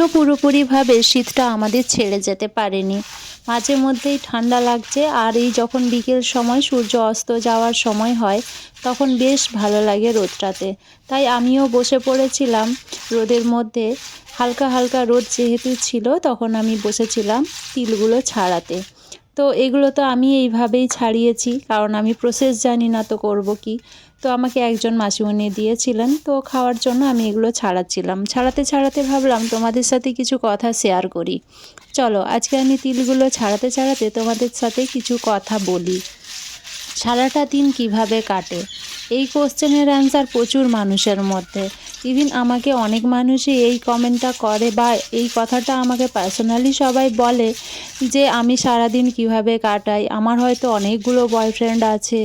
এখনও পুরোপুরিভাবে শীতটা আমাদের ছেড়ে যেতে পারেনি। মাঝে মধ্যেই ঠান্ডা লাগছে, আর এই যখন বিকেল সময় সূর্য অস্ত যাওয়ার সময় হয় তখন বেশ ভালো লাগে রোদটাতে। তাই আমিও বসে পড়েছিলাম রোদের মধ্যে। হালকা হালকা রোদ যেহেতু ছিল তখন আমি বসেছিলাম তিলগুলো ছাড়াতে। তো এগুলো তো আমি এইভাবেই ছাড়িয়েছি, কারণ আমি প্রসেস জানি না তো করব কি। তো আমাকে একজন মাসিমণি দিয়েছিলেন, তো খাওয়ার জন্য আমি এগুলো ছাড়াচ্ছিলাম। ছাড়াতে ছাড়াতে ভাবলাম তোমাদের সাথে কিছু কথা শেয়ার করি। চলো আজকে আমি তিলগুলো ছাড়াতে ছাড়াতে তোমাদের সাথে কিছু কথা বলি। সারাটা দিন কিভাবে কাটে, এই কোশ্চেনের অ্যান্সার প্রচুর মানুষের মধ্যে। ইভিন আমাকে অনেক মানুষই এই কমেন্টটা করে বা এই কথাটা আমাকে পার্সোনালি সবাই বলে যে আমি সারাদিন কিভাবে কাটাই, আমার হয়তো অনেকগুলো বয়ফ্রেন্ড আছে,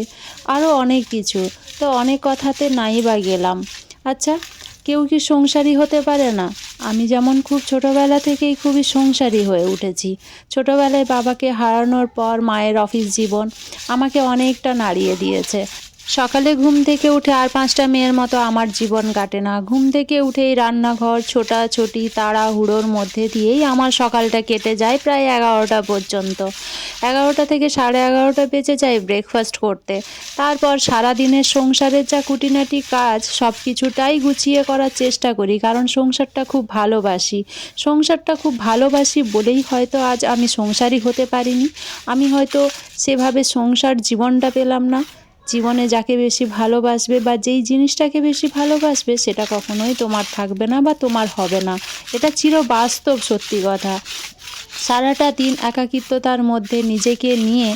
আরও অনেক কিছু। তো অনেক কথাতে নাই বা গেলাম। আচ্ছা, কেউ কি সংসারী হতে পারে না? আমি যেমন খুব ছোটোবেলা থেকেই খুবই সংসারী হয়ে উঠেছি। ছোটোবেলায় বাবাকে হারানোর পর মায়ের অফিস জীবন আমাকে অনেকটা নাড়িয়ে দিয়েছে। সকালে ঘুম থেকে উঠে আর 5টা মেয়ের মতো আমার জীবন কাটে না। ঘুম থেকে উঠেই রান্নাঘর ছোটাছুটি তাড়াহুড়োর মধ্যে দিয়েই আমার সকালটা কেটে যায় প্রায় 11টা পর্যন্ত। 11টা থেকে 11:30 বেজে যায় ব্রেকফাস্ট করতে। তারপর সারাদিনের সংসারের যা খুঁটিনাটি কাজ সব কিছুটাই গুছিয়ে করার চেষ্টা করি, কারণ সংসারটা খুব ভালোবাসি। সংসারটা খুব ভালোবাসি বলেই হয়তো আজ আমি সংসারী হতে পারিনি। আমি হয়তো সেভাবে সংসার জীবনটা পেলাম না। জীবনে যাকে বেশি ভালোবাসবে বা যেই জিনিসটাকে বেশি ভালোবাসবে সেটা কখনোই তোমার থাকবে না বা তোমার হবে না। এটা চিরবাস্তব সত্যি কথা। সারাটা দিন একাকিত্বতার মধ্যে নিজেকে নিয়ে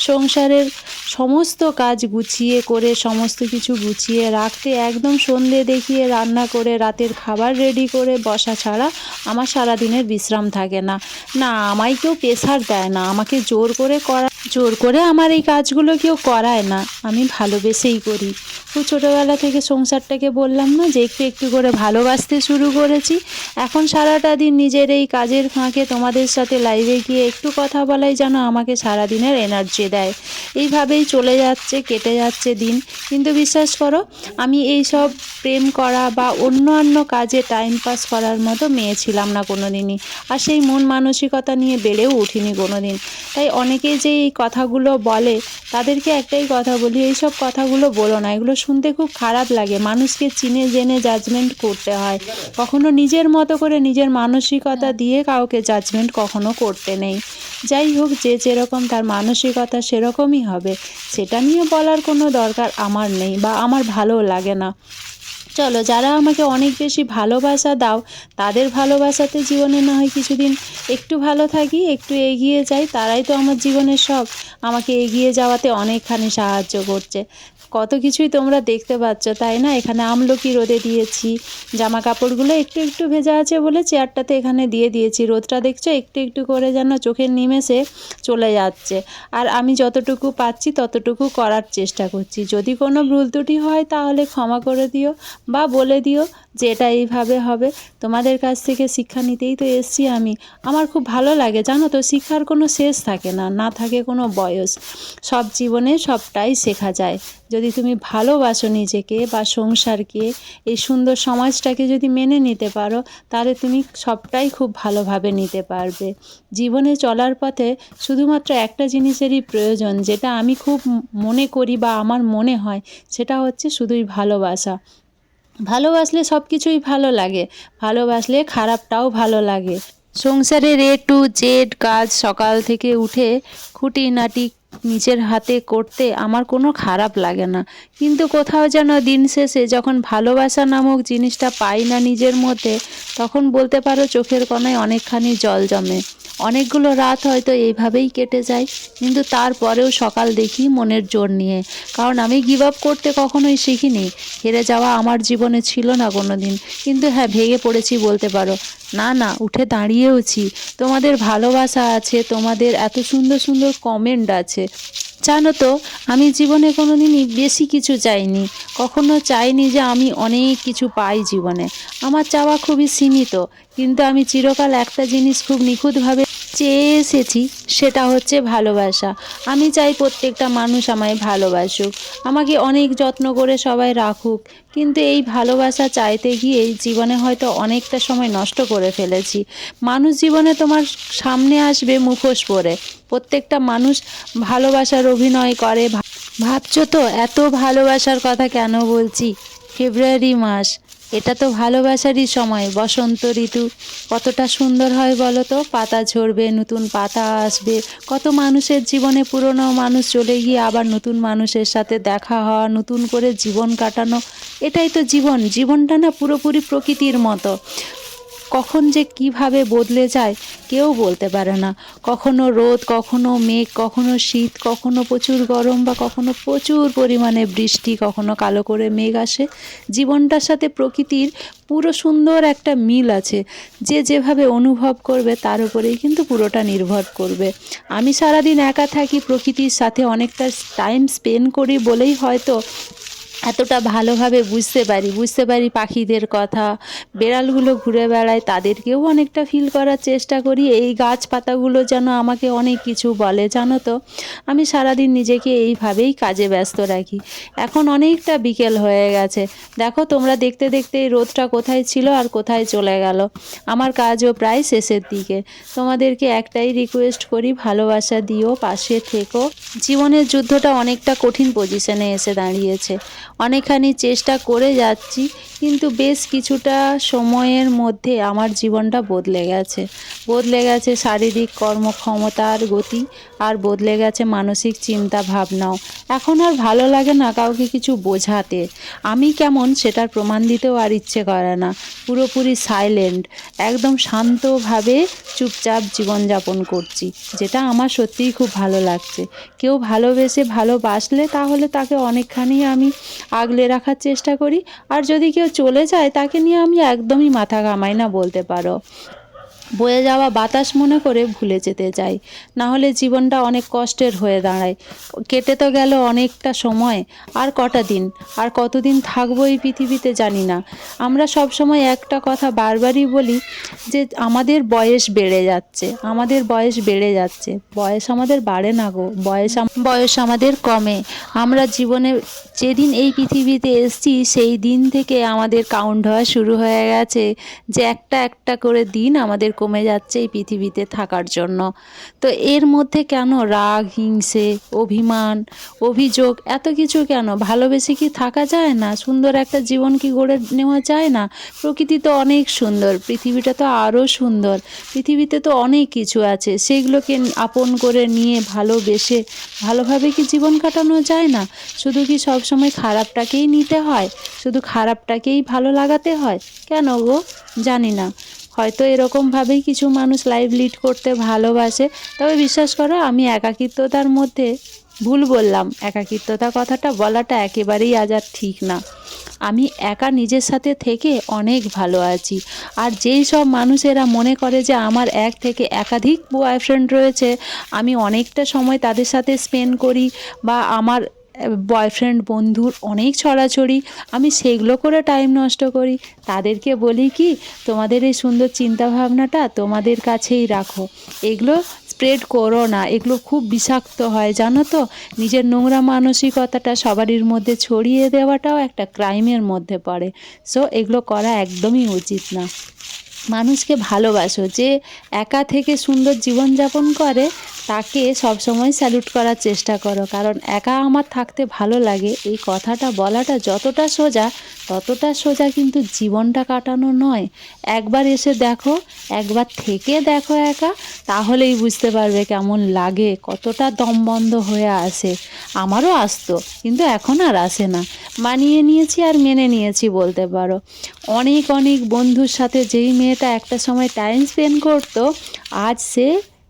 সংসারের সমস্ত কাজ গুছিয়ে করে সমস্ত কিছু গুছিয়ে রাখতে একদম সন্ধে দেখিয়ে রান্না করে রাতের খাবার রেডি করে বসা ছাড়া আমার সারাদিনের বিশ্রাম থাকে না। না, আমায় কেউ প্রেশার দেয় না, আমাকে জোর করে আমার এই কাজগুলো কেউ করায় না, আমি ভালোবেসেই করি। খুব ছোটোবেলা থেকে সংসারটাকে বললাম না যে একটু একটু করে ভালোবাসতে শুরু করেছি। এখন সারাটা দিন নিজের এই কাজের ফাঁকে তোমাদের সাথে লাইভে গিয়ে একটু কথা বলাই যেন আমাকে সারাদিনের এনার্জি দেয়। এইভাবেই চলে যাচ্ছে, কেটে যাচ্ছে দিন। কিন্তু বিশ্বাস করো, আমি এই সব প্রেম করা বা অন্যান্য কাজে টাইম পাস করার মতো মেয়ে ছিলাম না কোনো দিনই। আর সেই মন মানসিকতা নিয়ে বেড়েও উঠিনি কোনো দিন। তাই অনেকেই যে এই কথাগুলো বলে তাদেরকে একটাই কথা বলি, এইসব কথাগুলো বলো না। এগুলো শুনতে খুব খারাপ লাগে। মানুষকে চিনে জেনে জাজমেন্ট করতে হয়, কখনো নিজের মতো করে নিজের মানসিকতা দিয়ে কাউকে জাজমেন্ট কখনো করতে নেই। যাই হোক, যে যেরকম তার মানসিকতা সেরকমই হবে, সেটা নিয়ে বলার কোনো দরকার আমার নেই বা আমার ভালো লাগে না। চলো, যারা আমাকে অনেক বেশি ভালোবাসা দাও তাদের ভালোবাসাতে জীবনে না হয় কিছুদিন একটু ভালো থাকি, একটু এগিয়ে যাই, তারাই তো আমার জীবনের সব। আমাকে এগিয়ে যাওয়াতে অনেকখানি সাহায্য করছে। কত কিছুই তোমরা দেখতে পাচ্ছ, তাই না? এখানে আমলকি রোদে দিয়েছি, জামা কাপড়গুলো একটু একটু ভেজা আছে বলে চেয়ারটাতে এখানে দিয়ে দিয়েছি। রোদটা দেখছো একটু একটু করে যেন চোখের নিমেষে চলে যাচ্ছে। আর আমি যতটুকু পাচ্ছি ততটুকু করার চেষ্টা করছি। যদি কোনো ভুল ত্রুটি হয় তাহলে ক্ষমা করে দিও বা বলে দিও যে এটা এইভাবে হবে। তোমাদের কাছ থেকে শিক্ষা নিতেই তো এসছি আমি। আমার খুব ভালো লাগে, জানো তো, শিক্ষার কোনো শেষ থাকে না, না থাকে কোনো বয়স। সব জীবনে সবটাই শেখা যায়। যদি তুমি ভালোবাসো নিজেকে বা সংসারকে, এই সুন্দর সমাজটাকে যদি মেনে নিতে পারো, তাহলে তুমি সবটাই খুব ভালোভাবে নিতে পারবে। জীবনে চলার পথে শুধুমাত্র একটা জিনিসেরই প্রয়োজন, যেটা আমি খুব মনে করি বা আমার মনে হয়, সেটা হচ্ছে শুধুই ভালোবাসা। ভালোবাসলে সব কিছুই ভালো লাগে, ভালোবাসলে খারাপটাও ভালো লাগে। সংসারের A to Z কাজ সকাল থেকে উঠে খুঁটিনাটি নিজের হাতে করতে আমার কোনো খারাপ লাগে না। কিন্তু কোথাও যেন দিন শেষে যখন ভালোবাসা নামক জিনিসটা পাই না নিজের মধ্যে, তখন বলতে পারো চোখের কোণায় অনেকখানি জল জমে। অনেকগুলো রাত হয়তো এইভাবেই কেটে যায়, কিন্তু তারপরেও সকাল দেখি মনের জোর নিয়ে। কারণ আমি গিভ আপ করতে কখনোই শিখিনি। হেরে যাওয়া আমার জীবনে ছিল না কোনো দিন। কিন্তু হ্যাঁ, ভেঙে পড়েছি বলতে পারো। না না, উঠে দাঁড়িয়েওছি। তোমাদের ভালোবাসা আছে, তোমাদের এত সুন্দর সুন্দর কমেন্ট আছে। জানো তো, আমি জীবনে কোনো দিনই বেশি কিছু চাইনি। কখনো চাইনি যে আমি অনেক কিছু পাই জীবনে। আমার চাওয়া খুবই সীমিত, কিন্তু আমি চিরকাল একটা জিনিস খুব নিখুঁতভাবে চেয়ে এসেছি সেটা হচ্ছে ভালোবাসা। আমি চাই প্রত্যেকটা মানুষ আমায় ভালোবাসুক, আমাকে অনেক যত্ন করে সবাই রাখুক, কিন্তু এই ভালোবাসা চাইতে গিয়েই জীবনে হয়তো অনেকটা সময় নষ্ট করে ফেলেছি। মানুষ জীবনে তোমার সামনে আসবে মুখোশ পরে, প্রত্যেকটা মানুষ ভালোবাসার অভিনয় করে। ভাবছো তো এত ভালোবাসার কথা কেন বলছি? ফেব্রুয়ারি মাস, এটা তো ভালোবাসারই সময়। বসন্ত ঋতু কতটা সুন্দর হয় বলো তো, পাতা ঝরবে, নতুন পাতা আসবে, কত মানুষের জীবনে পুরনো মানুষ চলে গিয়ে আবার নতুন মানুষের সাথে দেখা হওয়া, নতুন করে জীবন কাটানো, এটাই তো জীবন। জীবনটা না পুরোপুরি প্রকৃতির মতো, কখন যে কিভাবে বদলে যায় কেউ বলতে পারে না। কখনো রোদ, কখনো মেঘ, কখনো শীত, কখনো প্রচুর গরম বা কখনো প্রচুর পরিমাণে বৃষ্টি, কখনো কালো করে মেঘ আসে। জীবনটার সাথে প্রকৃতির পুরো সুন্দর একটা মিল আছে। যে যেভাবে অনুভব করবে তার উপরেই কিন্তু পুরোটা নির্ভর করবে। আমি সারাদিন একা থাকি, প্রকৃতির সাথে অনেকটা টাইম স্পেন্ড করি বলেই হয়তো এতটা ভালোভাবে বুঝতে পারি পাখিদের কথা। বেড়ালগুলো ঘুরে বেড়ায়, তাদেরকেও অনেকটা ফিল করার চেষ্টা করি। এই গাছপাতাগুলো যেন আমাকে অনেক কিছু বলে, জানো তো। আমি সারাদিন নিজেকে এইভাবেই কাজে ব্যস্ত রাখি। এখন অনেকটা বিকেল হয়ে গেছে, দেখো তোমরা দেখতে দেখতে এই রোদটা কোথায় ছিল আর কোথায় চলে গেল। আমার কাজও প্রায় শেষের দিকে। তোমাদেরকে একটাই রিকোয়েস্ট করি, ভালোবাসা দিও, পাশে থেকো। জীবনের যুদ্ধটা অনেকটা কঠিন পজিশনে এসে দাঁড়িয়েছে। অনেকখানি চেষ্টা করে যাচ্ছি, কিন্তু বেশ কিছুটা সময়ের মধ্যে আমার জীবনটা বদলে গেছে শারীরিক কর্মক্ষমতার গতি, আর বদলে গেছে মানসিক চিন্তা ভাবনাও। এখন আর ভালো লাগে না কাউকে কিছু বোঝাতে। আমি কেমন সেটার প্রমাণ দিতেও আর ইচ্ছে করে না। পুরোপুরি সাইলেন্ট, একদম শান্তভাবে চুপচাপ জীবনযাপন করছি, যেটা আমার সত্যিই খুব ভালো লাগছে। কেউ ভালোবাসলে তাহলে তাকে অনেকখানি আমি আগলে রাখার চেষ্টা করি, আর যদি কেউ চলে যায় তাকে নিয়ে আমি একদমই মাথা ঘামাই না বলতে পারো। বয়ে যাওয়া বাতাস মনে করে ভুলে যেতে চাই, না হলে জীবনটা অনেক কষ্টের হয়ে দাঁড়ায়। কেটে তো গেল অনেকটা সময়, আর কটা দিন, আর কতদিন থাকবো এই পৃথিবীতে জানি না। আমরা সব সময় একটা কথা বারবারই বলি যে আমাদের বয়স বেড়ে যাচ্ছে, বয়স আমাদের বাড়ে না গো, বয়স আমাদের কমে। আমরা জীবনে যেদিন এই পৃথিবীতে এসেছি সেই দিন থেকে আমাদের কাউন্ট হওয়া শুরু হয়ে গেছে, যে একটা একটা করে দিন আমাদের কমে যাচ্ছে এই পৃথিবীতে থাকার জন্য। তো এর মধ্যে কেন রাগ, হিংসে, অভিমান, অভিযোগ, এত কিছু কেন? ভালোবেসে কি থাকা যায় না? সুন্দর একটা জীবন কি গড়ে নেওয়া যায় না? প্রকৃতি তো অনেক সুন্দর, পৃথিবীটা তো আরও সুন্দর, পৃথিবীতে তো অনেক কিছু আছে, সেগুলোকে আপন করে নিয়ে ভালোবেসে ভালোভাবে কি জীবন কাটানো যায় না? শুধু কি সবসময় খারাপটাকেই নিতে হয়? শুধু খারাপটাকেই ভালো লাগাতে হয় কেন গো? জানি না, হয়তো এরকমভাবেই কিছু মানুষ লাইফ লিড করতে ভালোবাসে। তবে বিশ্বাস করো, আমি একাকিত্বতার মধ্যে, ভুল বললাম, একাকিত্বতা কথাটা বলাটা একেবারেই আজ আর ঠিক না। আমি একা নিজের সাথে থেকে অনেক ভালো আছি। আর যেই সব মানুষেরা মনে করে যে আমার এক থেকে একাধিক বয়ফ্রেন্ড রয়েছে, আমি অনেকটা সময় তাদের সাথে স্পেন্ড করি, বা আমার বয়ফ্রেন্ড বন্ধুর অনেক ছড়াছড়ি, আমি সেগুলো করে টাইম নষ্ট করি, তাদেরকে বলি কি, তোমাদের এই সুন্দর চিন্তাভাবনাটা তোমাদের কাছেই রাখো, এগুলো স্প্রেড করো না, এগুলো খুব বিষাক্ত হয় জানো তো। নিজের নোংরা মানসিকতাটা সবারই মধ্যে ছড়িয়ে দেওয়াটাও একটা ক্রাইমের মধ্যে পড়ে। সো এগুলো করা একদমই উচিত না। মানুষকে ভালোবাসো, যে একা থেকে সুন্দর জীবনযাপন করে তাকে সবসময় স্যালুট করার চেষ্টা করো, কারণ একা আমার থাকতে ভালো লাগে এই কথাটা বলাটা যতটা সোজা, ততটা সোজা কিন্তু জীবনটা কাটানো নয়। একবার এসে দেখো, একবার থেকে দেখো একা, তাহলেই বুঝতে পারবে কেমন লাগে, কতটা দম বন্ধ হয়ে আসে। আমারও আসতো, কিন্তু এখন আর আসে না, মানিয়ে নিয়েছি আর মেনে নিয়েছি বলতে পারো। অনেক অনেক বন্ধুর সাথে যেই মেয়েটা একটা সময় টাইম স্পেন্ড করতো, আজ সে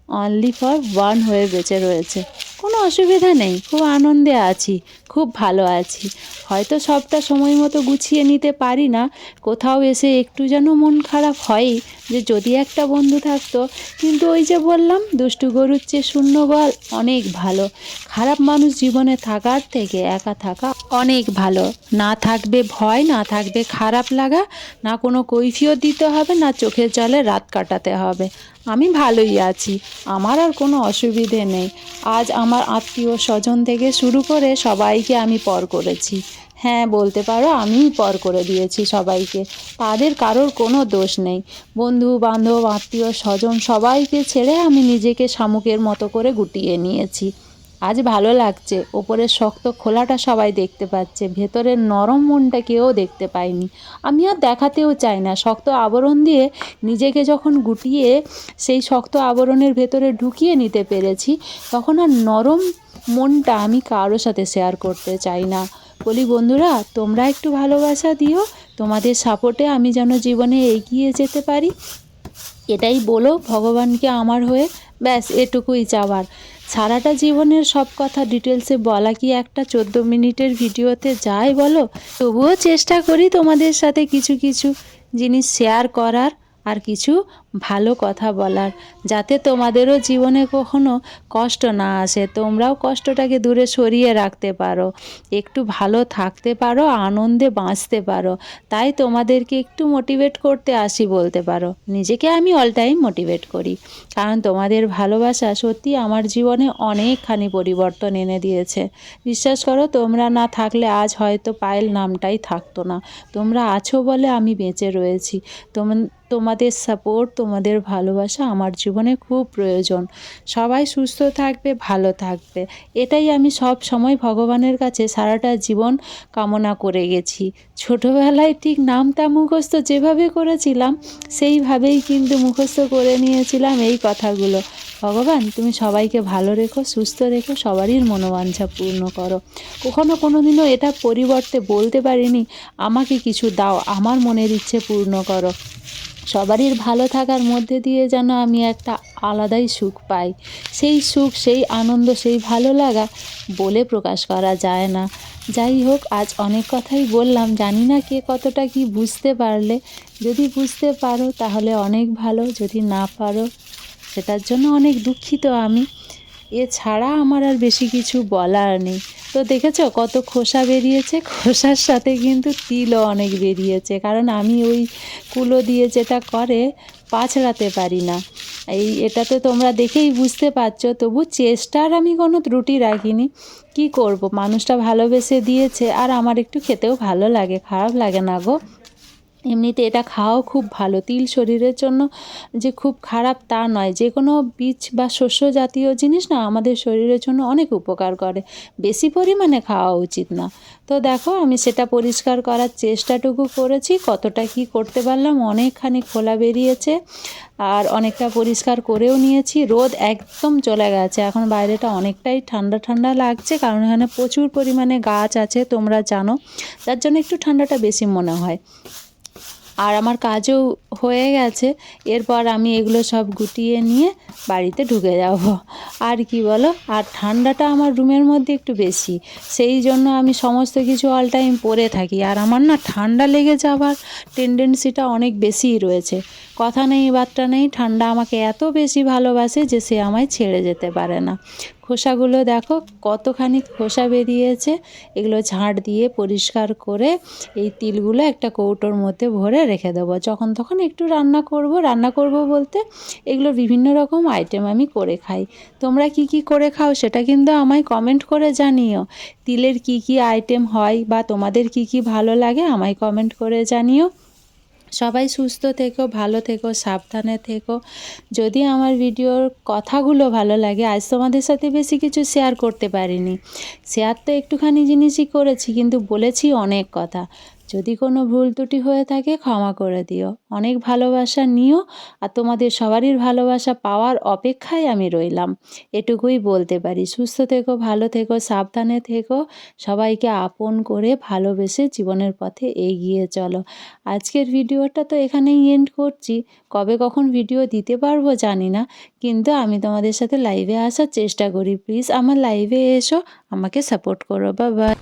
অনলি ফর ওয়ান হয়ে বেঁচে রয়েছে। কোনো অসুবিধা নেই, খুব আনন্দে আছি, খুব ভালো আছি। হয়তো সবটা সময় মতো গুছিয়ে নিতে পারি না, কোথাও এসে একটু যেন মন খারাপ হয়ই, যে যদি একটা বন্ধু থাকতো। কিন্তু ওই যে বললাম, দুষ্টু গরুর চেয়ে শূন্য গোয়াল অনেক ভালো। খারাপ মানুষ জীবনে থাকার থেকে একা থাকা অনেক ভালো। না থাকবে ভয়, না থাকবে খারাপ লাগা, না কোনো কৈফিয়ত দিতে হবে, না চোখের জলে রাত কাটাতে হবে। আমি ভালোই আছি, আমার আর কোনো অসুবিধে নেই। আজ আমার আত্মীয় স্বজন থেকে শুরু করে সবাইকে আমি পর করেছি। হ্যাঁ, বলতে পারো আমিই পর করে দিয়েছি সবাইকে। তাদের কারোর কোনো দোষ নেই। বন্ধু বান্ধব আত্মীয় স্বজন সবাইকে ছেড়ে আমি নিজেকে শামুকের মতো করে গুটিয়ে নিয়েছি। আজ ভালো লাগছে, ওপরের শক্ত খোলাটা সবাই দেখতে পাচ্ছে, ভেতরের নরম মনটা কেউ দেখতে পায়নি। আমি আর দেখাতেও চাই না। শক্ত আবরণ দিয়ে নিজেকে যখন গুটিয়ে সেই শক্ত আবরণের ভেতরে ঢুকিয়ে নিতে পেরেছি, তখন আর নরম মনটা আমি কারোর সাথে শেয়ার করতে চাই না। বলি বন্ধুরা, তোমরা একটু ভালোবাসা দিও, তোমাদের সাপোর্টে আমি যেন জীবনে এগিয়ে যেতে পারি, এটাই বলো ভগবানকে আমার হয়ে। ব্যাস এটুকুই চাওয়ার। সারাটা জীবনের সব কথা ডিটেলসে বলা কি একটা 14 মিনিটের ভিডিওতে যায় বলো? তবুও চেষ্টা করি তোমাদের সাথে কিছু কিছু জিনিস শেয়ার করার, আর কিছু ভালো কথা বলার, যাতে তোমাদেরও জীবনে কখনো কষ্ট না আসে, তোমরাও কষ্টটাকে দূরে সরিয়ে রাখতে পারো, একটু ভালো থাকতে পারো, আনন্দে বাঁচতে পারো। তাই তোমাদেরকে একটু মোটিভেট করতে আসি বলতে পারো। নিজেকে আমি অল টাইম মোটিভেট করি, কারণ তোমাদের ভালোবাসা সত্যি আমার জীবনে অনেকখানি পরিবর্তন এনে দিয়েছে। বিশ্বাস করো, তোমরা না থাকলে আজ হয়তো পায়েল নামটাই থাকতো না। তোমরা আছো বলে আমি বেঁচে রয়েছি। তোমাদের সাপোর্ট, তোমাদের ভালোবাসা আমার জীবনে খুব প্রয়োজন। সবাই সুস্থ থাকবে, ভালো থাকবে, এটাই আমি সব সময় ভগবানের কাছে সারাটা জীবন কামনা করে গেছি। ছোটোবেলায় ঠিক নামটা মুখস্থ যেভাবে করেছিলাম, সেইভাবেই কিন্তু মুখস্থ করে নিয়েছিলাম এই কথাগুলো। ভগবান, তুমি সবাইকে ভালো রেখো, সুস্থ রেখো, সবারই মনোবাঞ্ছা পূর্ণ করো। কখনো কোনো দিনও এটা পরিবর্তে বলতে পারিনি আমাকে কিছু দাও, আমার মনের ইচ্ছে পূর্ণ করো। সবারই ভালো থাকার মধ্যে দিয়ে যেন আমি একটা আলাদাই সুখ পাই। সেই সুখ, সেই আনন্দ, সেই ভালো লাগা বলে প্রকাশ করা যায় না। যাই হোক, আজ অনেক কথাই বললাম, জানি না কে কতটা কি বুঝতে পারলে। যদি বুঝতে পারো তাহলে অনেক ভালো, যদি না পারো সেটার জন্য অনেক দুঃখিত আমি। এছাড়া আমার আর বেশি কিছু বলার নেই। তো দেখেছো কত খোসা বেরিয়েছে, খোসার সাথে কিন্তু তিলও অনেক বেরিয়েছে, কারণ আমি ওই কুলো দিয়ে যেটা করে পাছড়াতে পারি না। এটা তো তোমরা দেখেই বুঝতে পারছো, তবু চেষ্টার আমি কোনো ত্রুটি রাখিনি। কি করব, মানুষটা ভালোবেসে দিয়েছে, আর আমার একটু খেতেও ভালো লাগে, খারাপ লাগে না গো। এমনিতে এটা খাওয়াও খুব ভালো। তিল শরীরের জন্য যে খুব খারাপ তা নয়। যে কোনো বীজ বা শস্য জাতীয় জিনিস না আমাদের শরীরের জন্য অনেক উপকার করে, বেশি পরিমাণে খাওয়া উচিত না। তো দেখো, আমি সেটা পরিষ্কার করার চেষ্টাটুকু করেছি। কতটা কি করতে পারলাম, অনেকখানি খোলা বেরিয়েছে, আর অনেকটা পরিষ্কার করেও নিয়েছি। রোদ একদম চলে গেছে, এখন বাইরেটা অনেকটাই ঠান্ডা ঠান্ডা লাগছে, কারণ এখানে প্রচুর পরিমাণে গাছ আছে তোমরা জানো, যার জন্য একটু ঠান্ডাটা বেশি মনে হয়। আর আমার কাজও হয়ে গেছে, এরপর আমি এগুলো সব গুটিয়ে নিয়ে বাড়িতে ঢুকে যাব। আর কি বলো, আর ঠান্ডাটা আমার রুমের মধ্যে একটু বেশি, সেই জন্য আমি সমস্ত কিছু অল টাইম পরে থাকি। আর আমার না ঠান্ডা লেগে যাওয়ার টেন্ডেন্সিটা অনেক বেশিই রয়েছে। কথা নেই বার্তা নেই, ঠান্ডা আমাকে এত বেশি ভালোবাসে যে সে আমায় ছেড়ে যেতে পারে না। খোসাগুলো দেখো কতখানি খোসা বেরিয়েছে, এগুলো ঝাঁট দিয়ে পরিষ্কার করে এই তিলগুলো একটা কৌটোর মধ্যে ভরে রেখে দেবো। যখন তখন একটু রান্না করব বলতে এগুলো বিভিন্ন রকম আইটেম আমি করে খাই। তোমরা কি কি করে খাও সেটা কিন্তু আমায় কমেন্ট করে জানিও। তিলের কি কি আইটেম হয় বা তোমাদের কি কি ভালো লাগে আমায় কমেন্ট করে জানিও। সবাই সুস্থ থেকো, ভালো থেকো, সাবধানে থেকো। যদি আমার ভিডিওর কথাগুলো ভালো লাগে, আজ তোমাদের সাথে বেশি কিছু শেয়ার করতে পারিনি। শেয়ার তো একটুখানি জিনিসই করেছি, কিন্তু বলেছি অনেক কথা। যদি কোনো ভুল ত্রুটি হয়ে থাকে ক্ষমা করে দিও। অনেক ভালোবাসা নিও, আর তোমাদের সবারই ভালোবাসা পাওয়ার অপেক্ষায় আমি রইলাম। এটুকুই বলতে পারি। সুস্থ থেকো, ভালো থেকো, সাবধানে থেকো, সবাইকে আপন করে ভালোবেসে জীবনের পথে এগিয়ে চলো। আজকের ভিডিওটা তো এখানেই এন্ড করছি। কবে কখন ভিডিও দিতে পারবো জানি না, কিন্তু আমি তোমাদের সাথে লাইভে আসার চেষ্টা করি। প্লিজ আমার লাইভে এসো, আমাকে সাপোর্ট করো। Bye bye.